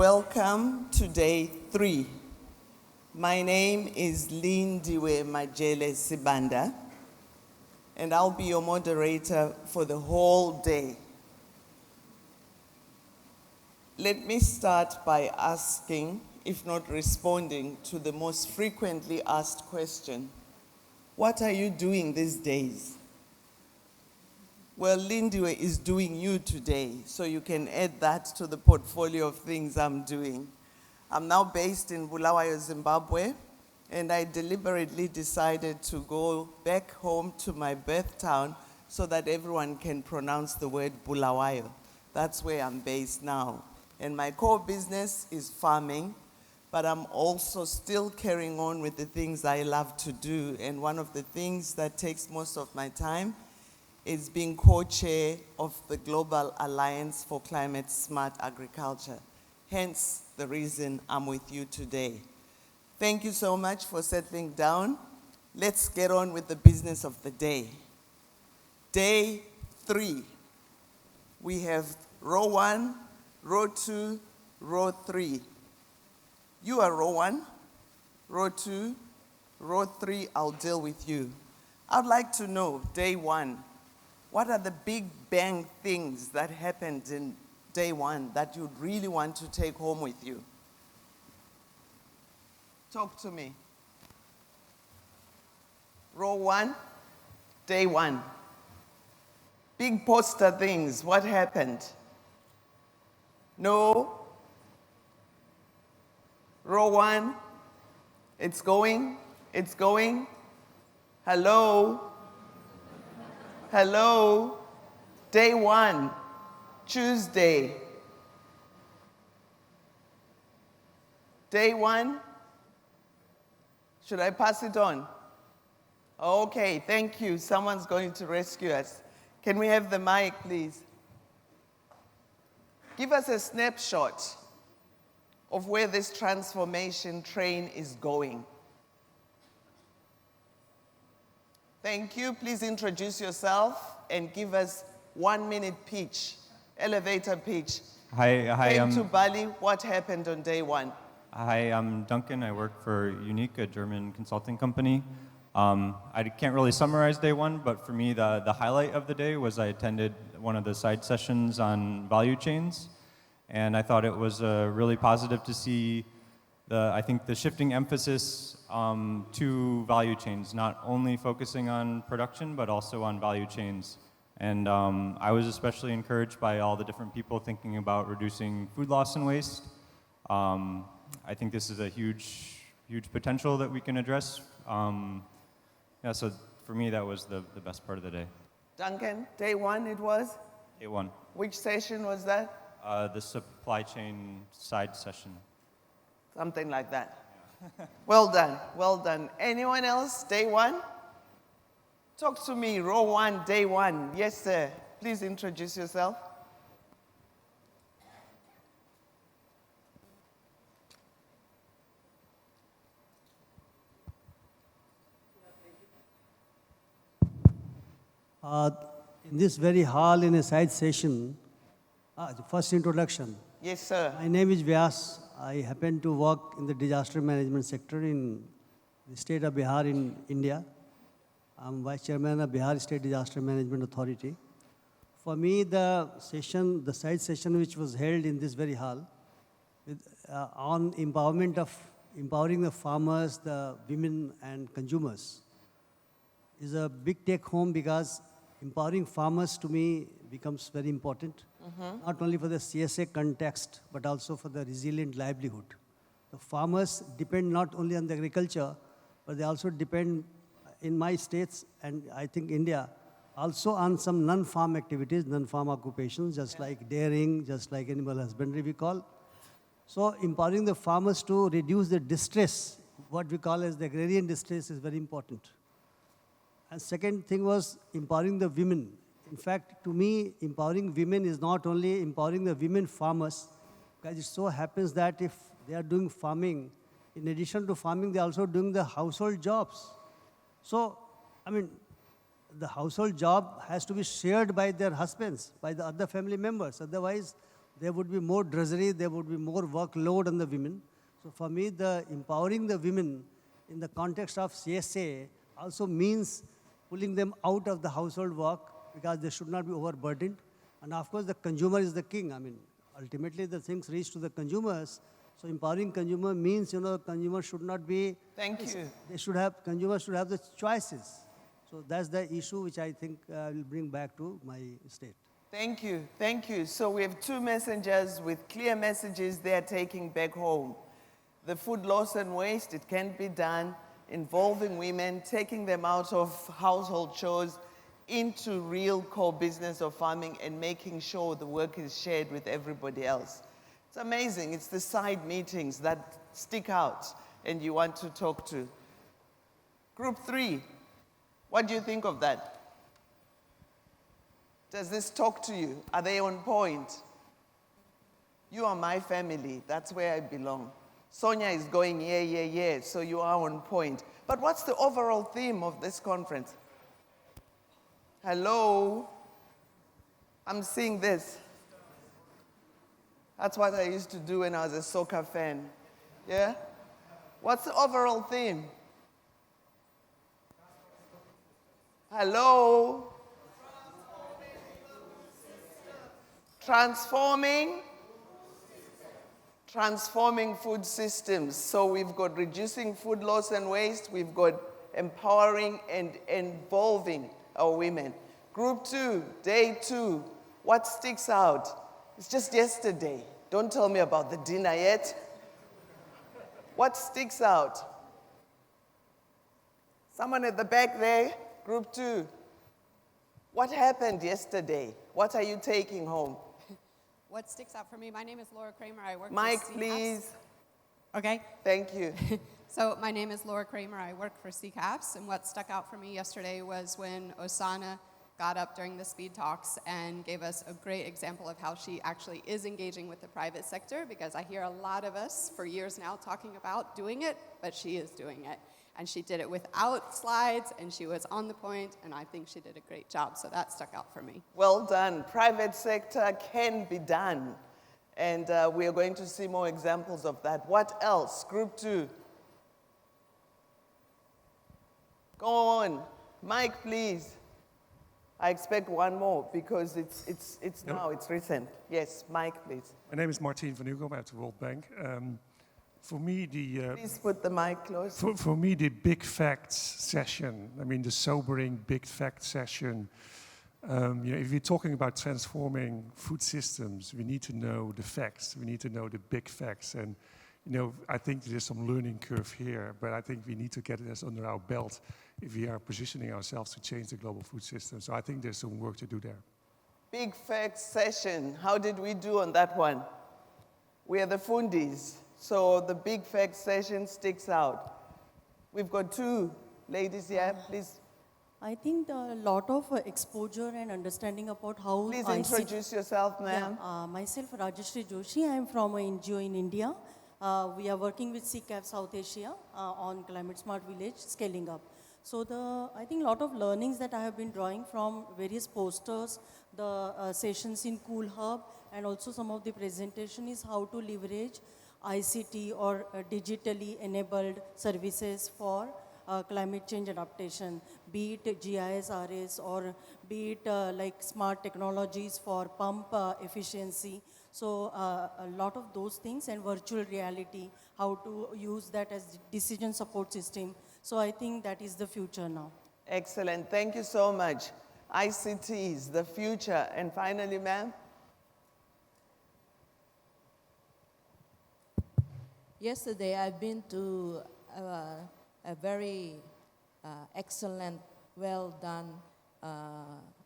Welcome to day 3. My name is Lindiwe Sibanda, and I'll be your moderator for the whole day. Let me start by asking, if not responding, to the most frequently asked question. What are you doing these days? Well, Lindiwe is doing you today, so you can add that to the portfolio of things I'm doing. I'm now based in Bulawayo, Zimbabwe, and I deliberately decided to go back home to my birth town so that everyone can pronounce the word Bulawayo. That's where I'm based now. And my core business is farming, but I'm also still carrying on with the things I love to do. And one of the things that takes most of my time is being co-chair of the Global Alliance for Climate Smart Agriculture. Hence the reason I'm with you today. Thank you so much for settling down. Let's get on with the business of the day. Day 3. We have row 1, row 2, row 3. You are row 1, row 2, row 3, I'll deal with you. I'd like to know, day 1, what are the big bang things that happened in day 1 that you'd really want to take home with you? Talk to me. Row 1, day 1. Big poster things, what happened? No? Row 1, it's going. Hello? Hello? Day 1, Tuesday. Day 1? Should I pass it on? Okay, thank you. Someone's going to rescue us. Can we have the mic, please? Give us a snapshot of where this transformation train is going. Thank you. Please introduce yourself and give us 1-minute pitch, elevator pitch. Hi. Came to Bali, what happened on day 1? Hi, I'm Duncan. I work for Unique, a German consulting company. I can't really summarize day 1, but for me, the highlight of the day was I attended one of the side sessions on value chains, and I thought it was really positive to see I think the shifting emphasis to value chains, not only focusing on production, but also on value chains. And I was especially encouraged by all the different people thinking about reducing food loss and waste. I think this is a huge potential that we can address. So for me, that was the best part of the day. Duncan, day 1 it was? Day 1. Which session was that? The supply chain side session. Something like that. Well done. Anyone else, day 1? Talk to me, row 1, day 1. Yes, sir. Please introduce yourself. In this very hall, in a side session, the first introduction. Yes, sir. My name is Vyas. I happen to work in the disaster management sector in the state of Bihar in India. I'm Vice Chairman of Bihar State Disaster Management Authority. For me, the side session which was held in this very hall on empowering the farmers, the women and consumers is a big take home because empowering farmers to me becomes very important. Not only for the CSA context, but also for the resilient livelihood. The farmers depend not only on the agriculture, but they also depend in my states and I think India, also on some non-farm activities, non-farm occupations, just like dairying, just like animal husbandry we call. So empowering the farmers to reduce the distress, what we call as the agrarian distress, is very important. And second thing was empowering the women. In fact, to me, empowering women is not only empowering the women farmers, because it so happens that if they are doing farming, in addition to farming, they are also doing the household jobs. So, the household job has to be shared by their husbands, by the other family members. Otherwise, there would be more drudgery, there would be more workload on the women. So for me, the empowering the women in the context of CSA also means pulling them out of the household work because they should not be overburdened. And of course, the consumer is the king. I mean, ultimately the things reach to the consumers. So empowering consumer means, consumer should not be. Thank you. Consumers should have the choices. So that's the issue which I think will bring back to my state. Thank you. Thank you. So we have two messengers with clear messages they are taking back home. The food loss and waste, it can be done, involving women, taking them out of household chores into real core business of farming and making sure the work is shared with everybody else. It's amazing. It's the side meetings that stick out and you want to talk to. Group 3, what do you think of that? Does this talk to you? Are they on point? You are my family. That's where I belong. Sonia is going, yeah, so you are on point. But what's the overall theme of this conference? Hello? I'm seeing this. That's what I used to do when I was a soccer fan. Yeah? What's the overall theme? Hello? Transforming food systems. So we've got reducing food loss and waste, we've got empowering and involving our women. Group 2, day 2, what sticks out? It's just yesterday. Don't tell me about the dinner yet. What sticks out? Someone at the back there, group 2. What happened yesterday? What are you taking home? What sticks out for me, my name is Laura Kramer. I work Mike, for CCAPS. please. Okay. Thank you. So my name is Laura Kramer. I work for CCAPS. And what stuck out for me yesterday was when Osana got up during the speed talks and gave us a great example of how she actually is engaging with the private sector, because I hear a lot of us for years now talking about doing it, but she is doing it. And she did it without slides, and she was on the point, and I think she did a great job, so that stuck out for me. Well done. Private sector can be done. And we are going to see more examples of that. What else? Group 2. Go on. Mike, please. I expect one more because it's now, it's recent. Yes, Mike, please. My name is Martin van Ugo. I'm at the World Bank. For me, Please put the mic close. for me, the big facts session, I mean, the sobering big fact session, if we're talking about transforming food systems, we need to know the facts. We need to know the big facts. And, I think there's some learning curve here, but I think we need to get this under our belt if we are positioning ourselves to change the global food system. So I think there's some work to do there. Big facts session. How did we do on that one? We are the Fundis. So the big fact session sticks out. We've got 2 ladies here, please. I think a lot of exposure and understanding about how Please I introduce yourself, ma'am. myself, Rajashri Joshi. I am from an NGO in India. We are working with CCAF South Asia on Climate Smart Village scaling up. So I think a lot of learnings that I have been drawing from various posters, the sessions in Cool Hub, and also some of the presentation is how to leverage ICT or digitally enabled services for climate change adaptation, be it GIS-RS or be it like smart technologies for pump efficiency. So a lot of those things, and virtual reality, how to use that as decision support system. So I think that is the future now. Excellent. Thank you so much. ICTs, the future. And finally, ma'am. Yesterday, I've been to a very excellent, well done,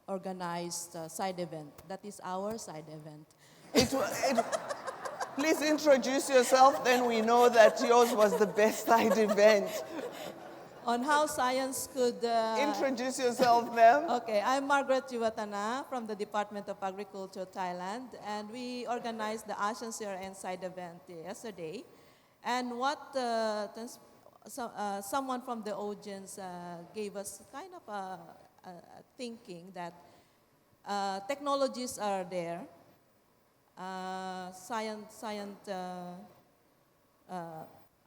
organized side event. That is our side event. Please introduce yourself, then we know that yours was the best side event. On how science could... Introduce yourself, ma'am. Okay, I'm Margaret Yuvatana from the Department of Agriculture, Thailand, and we organized the Asian CRN side event yesterday. And what someone from the audience gave us kind of a thinking that technologies are there,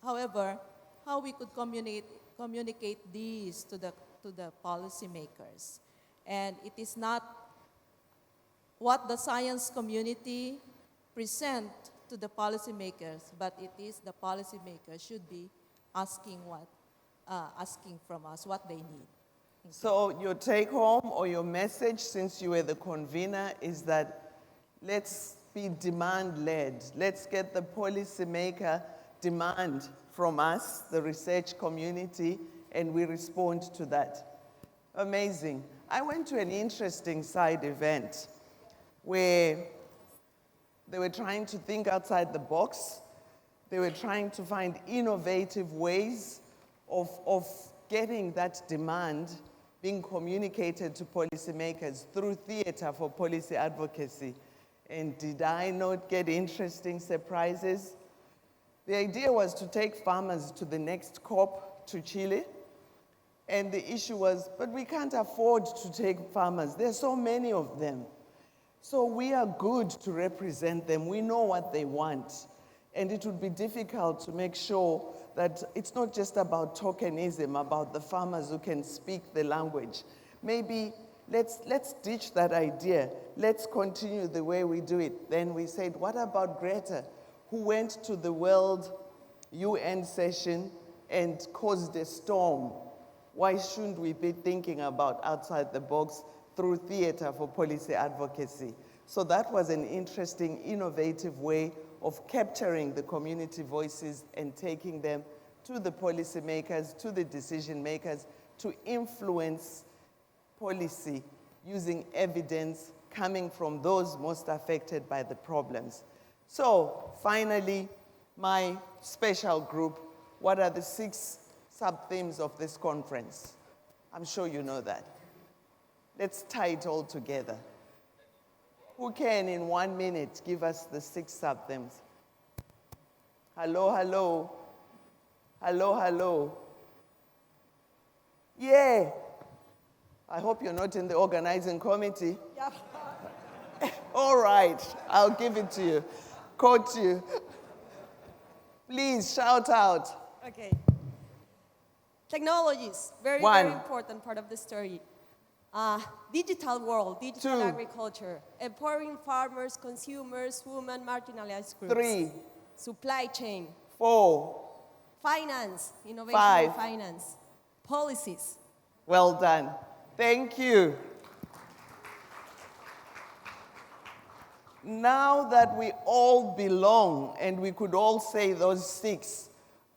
However, how we could communicate these to the policymakers. And it is not what the science community present to the policymakers, but it is the policymakers should be asking from us what they need. So your take home or your message, since you were the convener, is that let's be demand-led. Let's get the policymaker demand from us, the research community, and we respond to that. Amazing. I went to an interesting side event where they were trying to think outside the box. They were trying to find innovative ways of getting that demand being communicated to policymakers through theater for policy advocacy. And did I not get interesting surprises? The idea was to take farmers to the next COP to Chile. And the issue was, but we can't afford to take farmers. There are so many of them. So we are good to represent them. We know what they want. And it would be difficult to make sure that it's not just about tokenism, about the farmers who can speak the language. Maybe let's ditch that idea. Let's continue the way we do it. Then we said, what about Greta, who went to the World UN session and caused a storm? Why shouldn't we be thinking about outside the box through theater for policy advocacy? So that was an interesting, innovative way of capturing the community voices and taking them to the policymakers, to the decision makers, to influence policy using evidence coming from those most affected by the problems. So finally, my special group, what are the 6 sub-themes of this conference? I'm sure you know that. Let's tie it all together. Who can, in 1 minute, give us the 6 sub-themes? Hello, hello. Hello, hello. Yeah. I hope you're not in the organizing committee. Yep. All right, I'll give it to you. Quote you. Please shout out. Okay. Technologies, very important part of the story. Digital world, digital 2. agriculture, empowering farmers, consumers, women, marginalized groups. 3. Supply chain. 4. Finance, innovation 5. in finance. Policies. Well done. Thank you. Now that we all belong and we could all say those 6,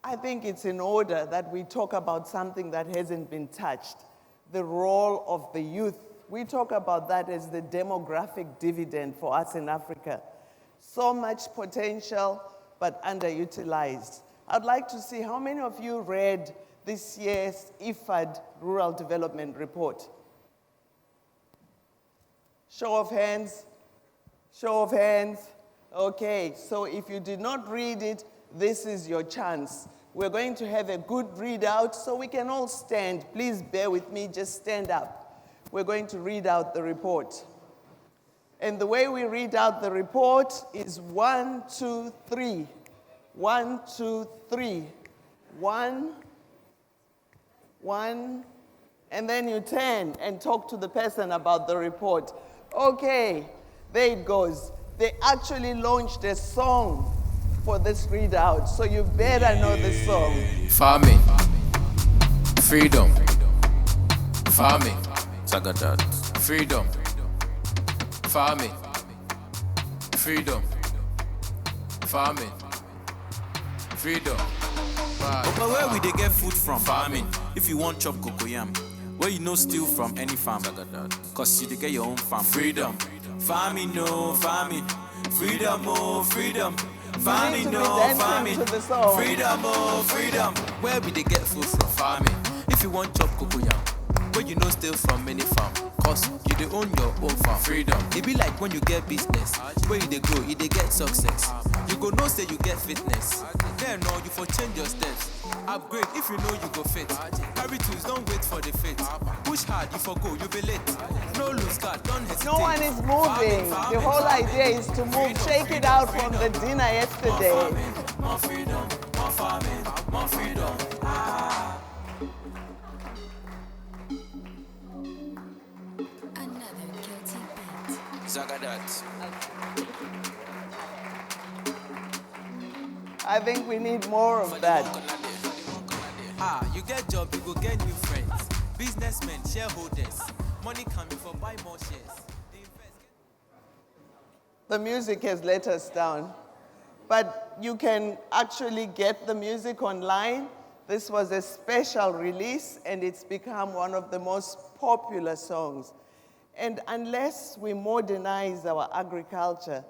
I think it's in order that we talk about something that hasn't been touched, the role of the youth. We talk about that as the demographic dividend for us in Africa. So much potential, but underutilized. I'd like to see how many of you read this year's IFAD Rural Development Report. Show of hands. Show of hands. Okay, so if you did not read it, this is your chance. We're going to have a good readout, so we can all stand. Please bear with me, just stand up. We're going to read out the report. And the way we read out the report is 1, 2, 3. 1, 2, 3. 1, 1, and then you turn and talk to the person about the report. Okay, there it goes. They actually launched a song for this readout, so you better know the song. Farming, freedom, farming, Zagadat, freedom, farming, freedom, farming, freedom. But where we they get food from? Farming. If you want chop cocoyam, where you no steal from any farm, cause you they get your own farm. Freedom, farming, no farming, freedom, oh freedom. Farming, no farming, freedom, oh freedom. Where we they get food from? Farming. If you want chop cocoyam, where where you know still from any farm. Cause you dey own your own farm. Freedom. It be like when you get business, where you dey grow, you dey get success. You go know say you get fitness. Then no, you for change your steps. Upgrade if you know you go fit. Carry tools, don't wait for the fit. Push hard, you for go, you be late. No lose card, don't hesitate. No one is moving. The whole idea is to move. Shake it out from the dinner yesterday. More freedom, more farming, more freedom. Another guilty beat. Zagadat. I think we need more of that. You get job, you go get new friends. Businessmen, shareholders. Money coming for buy more shares. The music has let us down, but you can actually get the music online. This was a special release, and it's become one of the most popular songs. And unless we modernize our agriculture,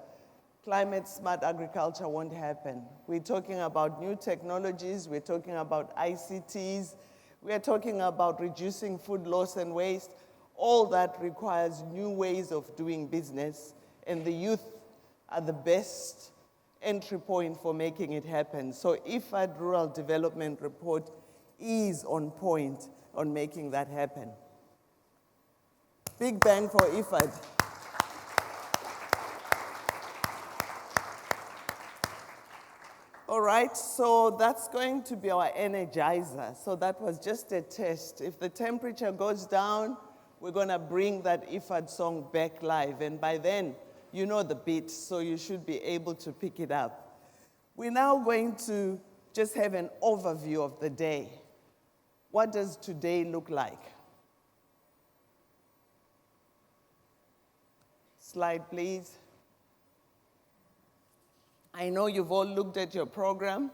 climate smart agriculture won't happen. We're talking about new technologies, we're talking about ICTs, we're talking about reducing food loss and waste. All that requires new ways of doing business, and the youth are the best entry point for making it happen. So IFAD Rural Development Report is on point on making that happen. Big bang for IFAD. All right, so that's going to be our energizer. So that was just a test. If the temperature goes down, we're going to bring that IFAD song back live. And by then, you know the beat, so you should be able to pick it up. We're now going to just have an overview of the day. What does today look like? Slide, please. I know you've all looked at your program,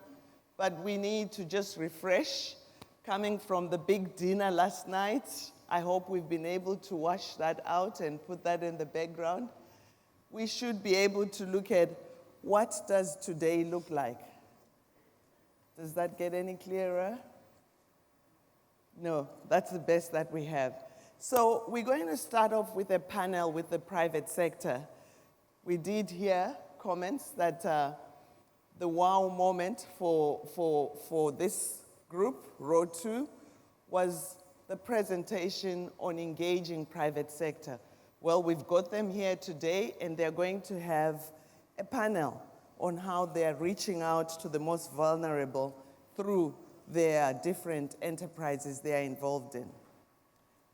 but we need to just refresh. Coming from the big dinner last night, I hope we've been able to wash that out and put that in the background. We should be able to look at what does today look like. Does that get any clearer? No, that's the best that we have. So we're going to start off with a panel with the private sector. We did hear comments that the wow moment for this group, Row 2, was the presentation on engaging private sector. Well, we've got them here today, and they're going to have a panel on how they're reaching out to the most vulnerable through their different enterprises they are involved in.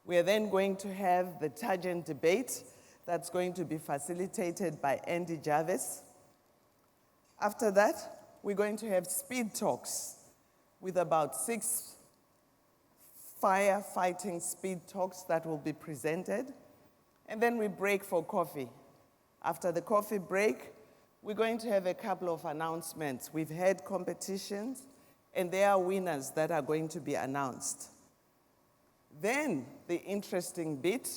We are then going to have the Tangent debate that's going to be facilitated by Andy Jarvis. After that, we're going to have speed talks with about 6 firefighting speed talks that will be presented. And then we break for coffee. After the coffee break, we're going to have a couple of announcements. We've had competitions, and there are winners that are going to be announced. Then, the interesting bit,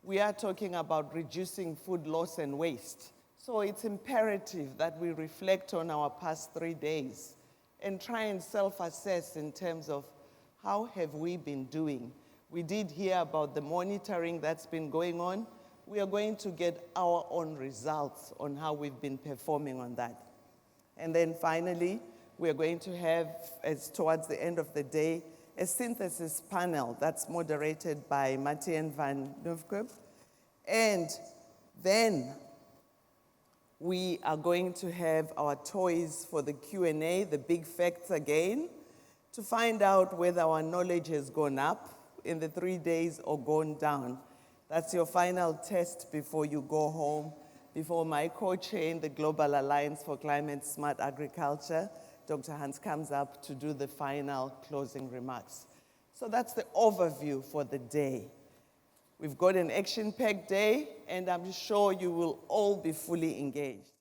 we are talking about reducing food loss and waste. So it's imperative that we reflect on our past 3 days and try and self-assess in terms of how have we been doing. We did hear about the monitoring that's been going on. We are going to get our own results on how we've been performing on that. And then finally, we are going to have, as towards the end of the day, a synthesis panel that's moderated by Martien van Nieuwkoop. And then we are going to have our toys for the Q&A, the big facts again, to find out whether our knowledge has gone up in the 3 days or gone down. That's your final test before you go home, before my co-chair in the Global Alliance for Climate Smart Agriculture, Dr. Hans, comes up to do the final closing remarks. So that's the overview for the day. We've got an action-packed day, and I'm sure you will all be fully engaged.